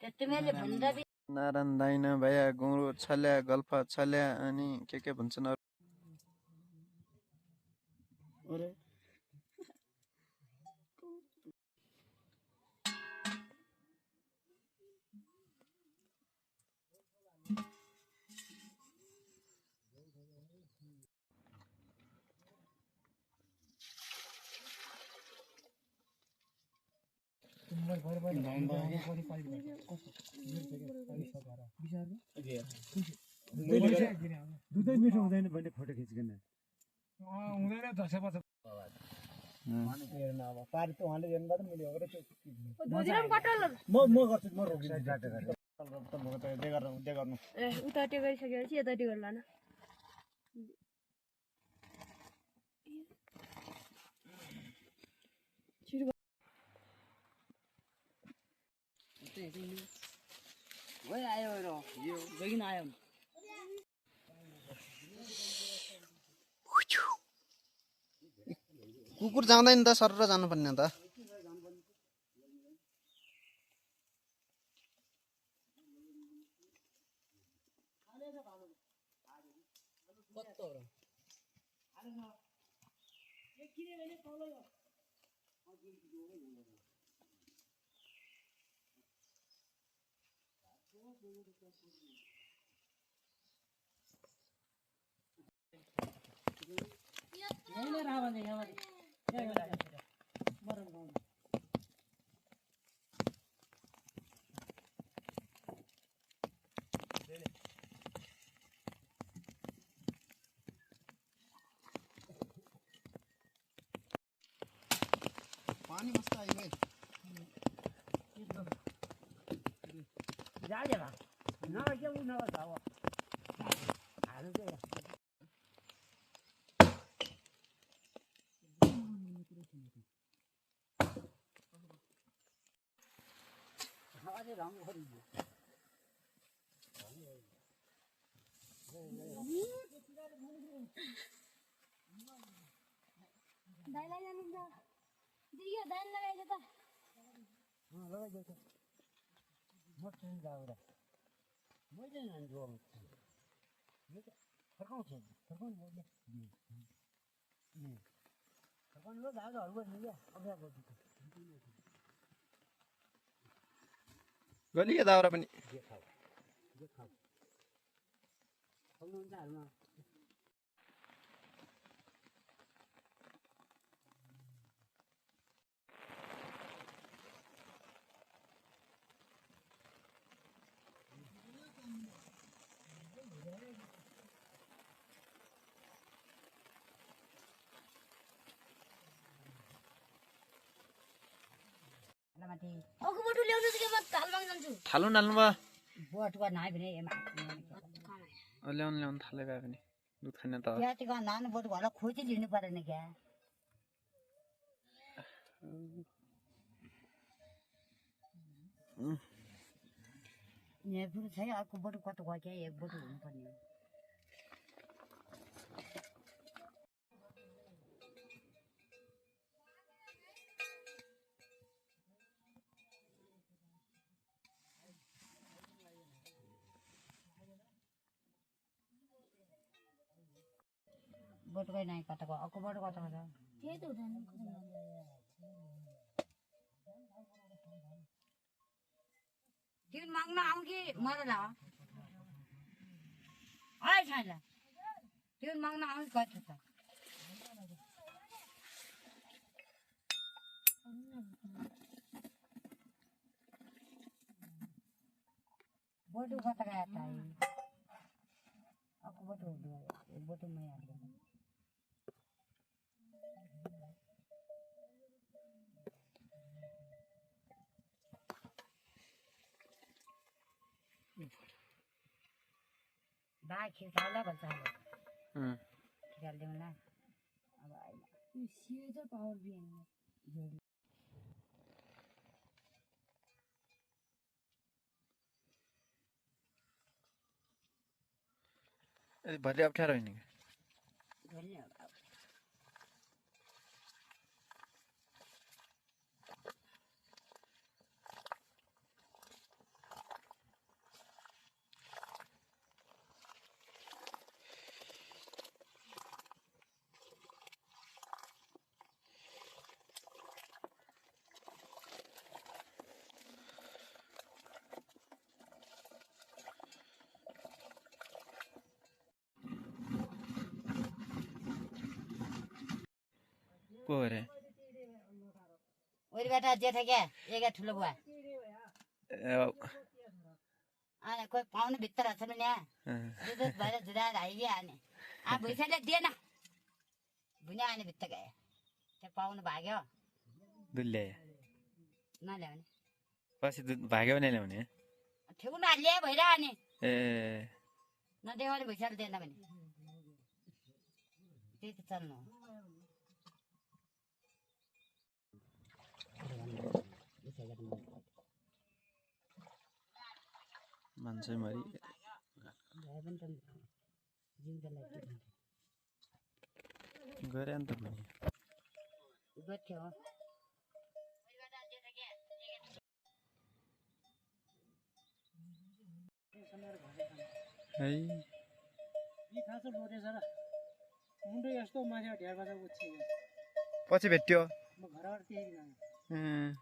नारायण दाइना भया गुरु छल्या गल्फा छल्या अनि के भन्छन् अरु अरे दुधै मिठो हुँदैन भन्ने फोटो खिच्किन हुँदैन दसैँ पछि पारी त उहाँले हेर्नु गर्दा मैले गरेर म गर्छु म रोक्छु उता टे गरिसकेपछि यताटी गर्ला न ओइ आयो र यो बेगिन आयो कुकुर जाँदैन त सरर जानुपर्ने त पानी मस्त आयो भाइ जा जा न के उ न जाओ हालु के अझै रङ खरी दाइलाई जानिन्छ दियो दाइन लगाइछ त लगाइदियो त म ट्रेन जाउँदा मैले नन जोम यो त फर्काउँछ फर्काउनु हो नि फर्काउनु हो दाजुहरु गर्नु क्या अगाडि गर्छु गलियो दाउरा पनि जे खाऊ खाउनुहुन्छ हालमा अघि बटु ल्याउनु चाहिँ म थालबाङ जान्छु थालु नाल्नु भयो बोटको नाइ भने एमा ल्याउनु थाले भए पनि दुध खाने त यातिको नानु बोट घरला खोजी लिनु परेन क्या यहाँ पुरो छ अर्को बोट कस्तो गयो क्या एक बोट हुनुपर्ने बोट गई नहीं कता को अर्को बोट कता को त्यही त हुँदैन तिन माग्न आउ कि मरला है छैन तिन माग्न आउ कता छ बोट कता गया था अर्को बोट हो बोट में आ गया बाई खिचाउला भन्छ खिचाल दिउँला अब आइला सियो त पावर बिहान भरि अप्ठ्यारो होइन को अरे ओरीबाट जेठा क्या एका ठुलो बुवा अनि कोही पाउनु भित्र छ नि यहाँ दुध भएर जुदाएर आइदियो अनि भुइँचाले दिएन भुइँ आने भित्र गयो त्यो पाउनु भाग्यो दुध ल्याए नल्याउने पछि दुध भाग्यो भने ल्याउने ठेकुन ल्याए भइरह अनि ए नदेखाउने भुइँचाले दिएन भने त्यही त चल्नु हो मान्छे मरि गरे अन्त पनि गर्थ्यो है यी खास लोटेछ र मुन्डो यस्तो माथि ढेर बजा उछि पछि भेट्यो म घरबाट त्यही दिन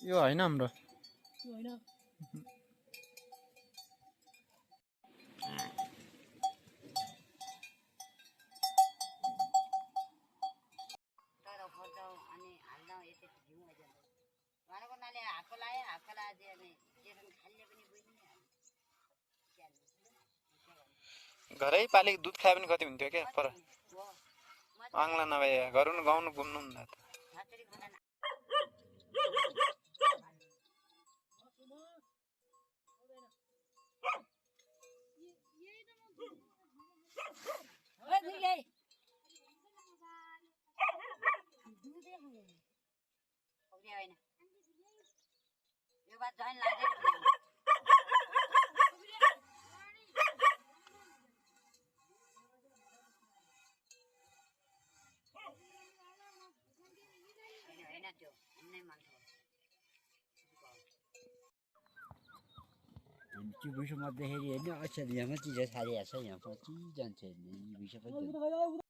यो होइन हाम्रो होइन घरै पालेको दुध खाए पनि कति हुन्थ्यो क्या पर आङ्ला नभए घरौँ गाउनु घुम्नु हुँदा त यो बात झन् लाग्दैन त्यो विषय मध्दाखेरि हेर्ने अच्छा यहाँ चिज छाडिएको छ यहाँ पछि जान्छ हेर्ने यी विषय पनि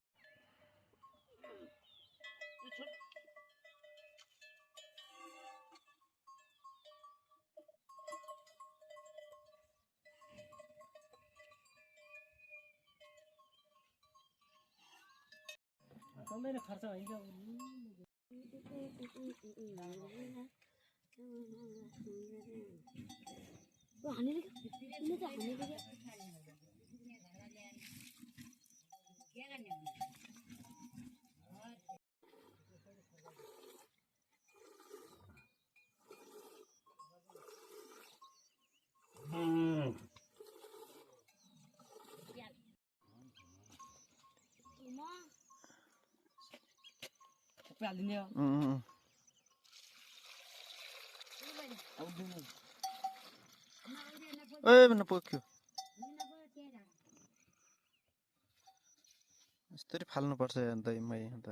चल्दैन खर्च होइन न पोख्यो यस्तरी फाल्नुपर्छ अन्त मै अन्त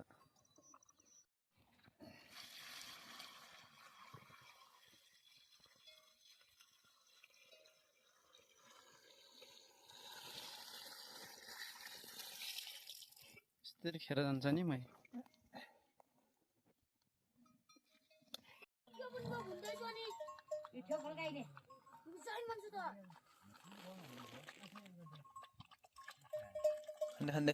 यस्तरी खेर जान्छ नि मै खाँदै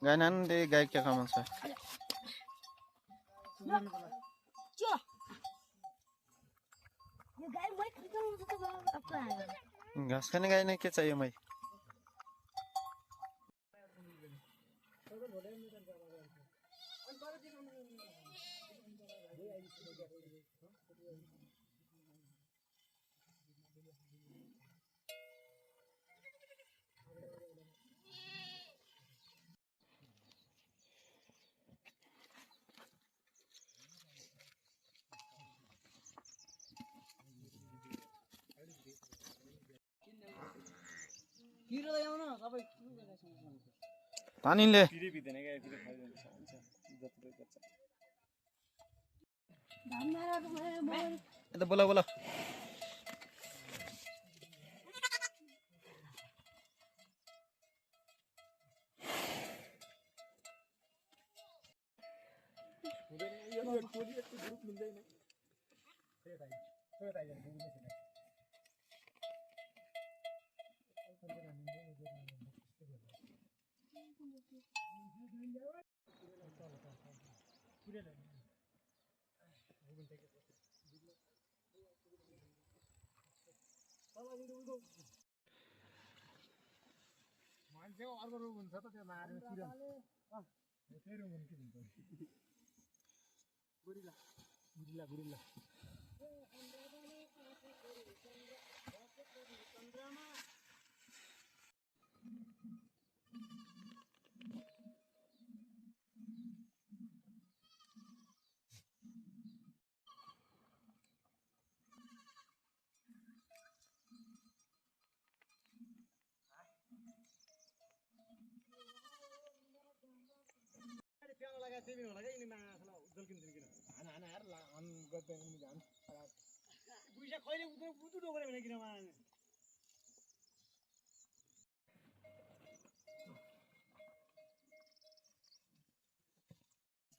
गाई नानी त्यही गाई क्या कमाउँछ घाँस खाने गाई नै के चाहियो मै किरो ल्याउन सबै पानीले किरी बित्दैन क्या किरो खाइदिन्छ हुन्छ जति गर्छ यता बोला बोला मान्छेको अर्को रुम हुन्छ त त्यो मार्ने किरा त्यही रुम हुन्छ गुरिल्ला गुरिल्ला गुरिल्ला तिमी होला क्या यिनी माछा उज्जवल किन हाना हाना हेर हान गर्दै हान बुढी कहिले उदु डोगरे भने किन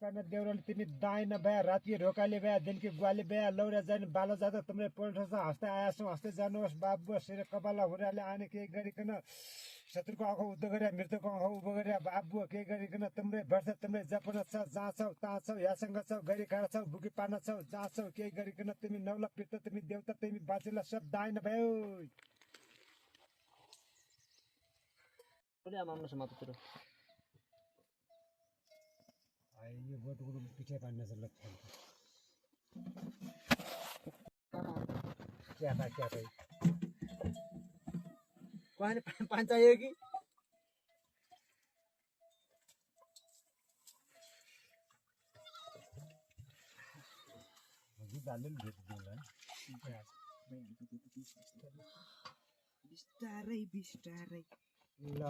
माने देउराली तिमी दाइन भए राति रोकाले भए दिनकी ग्वाले भए लौरा जाने बालो जाँदा तिम्रो पोल्ठोसँग हँस्दै आएछौ हँस्दै जानुहोस् बाबु सिर कपाला हुराले आने केही गरिकन शत्रुको आँखा उद्धो गरे मृत्युको आँखा उभो गरे बाबु केही गरिकन तिम्रै वर्ष तिम्रै जपना छ जहाँ छौ तहाँ छौ यासँग छौ गरी खाँडा छौ बुकी पार्न छौ जहाँ छौ केही गरिकन तिमी नौला पित्त तिमी देउता तिमी बाँचेला सब दाइन भयो यो बोटको पिठे पार्न छ ल क्या था कहाँ पाँच चाहियो कि बिस्तारै ल